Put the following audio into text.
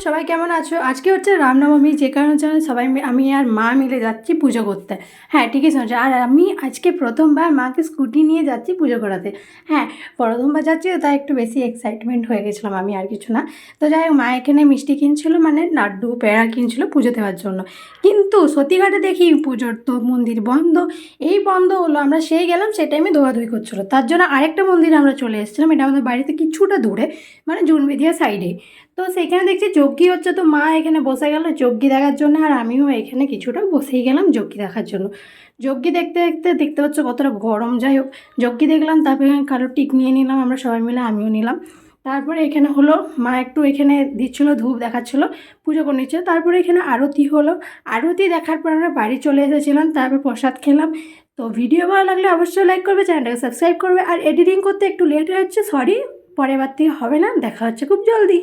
সবাই কেমন আছো? আজকে হচ্ছে রামনবমী, যে কারণে সবাই আমি আর মা মিলে যাচ্ছি পুজো করতে। হ্যাঁ, ঠিকই শুনেছো। আর আমি আজকে প্রথমবার মাকে স্কুটি নিয়ে যাচ্ছি পুজো করাতে। হ্যাঁ, প্রথমবার যাচ্ছি তো তাই একটু বেশি এক্সাইটমেন্ট হয়ে গেছিলাম আমি, আর কিছু না। তো যাই হোক, মা এখানে মিষ্টি কিনছিল, মানে লাড্ডু পেড়া কিনছিল পুজো দেওয়ার জন্য। কিন্তু সতীঘাটে দেখি পুজোর তো মন্দির বন্ধ। এই বন্ধ হলো, আমরা সেই গেলাম, সেই টাইমে ধোয়াধুয়ি করছিলো। তার জন্য আরেকটা মন্দিরে আমরা চলে এসেছিলাম, এটা আমাদের বাড়িতে কিছুটা দূরে, মানে জুনবিধিয়া সাইডে। তো সেখানে দেখছি যজ্ঞি হচ্ছে, তো মা এখানে বসে গেল যজ্ঞি দেখার জন্য, আর আমিও এখানে কিছুটা বসেই গেলাম যজ্ঞি দেখার জন্য। যজ্ঞি দেখতে দেখতে দেখতে হচ্ছে কতটা গরম। যাই হোক, যজ্ঞি দেখলাম, তারপরে কারো টিক নিয়ে নিলাম আমরা সবাই মিলে, আমিও নিলাম। তারপরে এখানে হলো, মা একটু এখানে দিচ্ছিলো, ধূপ দেখাচ্ছিলো, পুজো করে নিচ্ছিল। তারপরে এখানে আরতি হলো। আরতি দেখার পর আমরা বাড়ি চলে এসেছিলাম, তারপর প্রসাদ খেলাম। তো ভিডিও ভালো লাগলে অবশ্যই লাইক করবে, চ্যানেলটাকে সাবস্ক্রাইব করবে। আর এডিটিং করতে একটু লেট হয়ে যাচ্ছে, সরি, পরের বার থেকে হবে না। দেখা হচ্ছে খুব জলদি।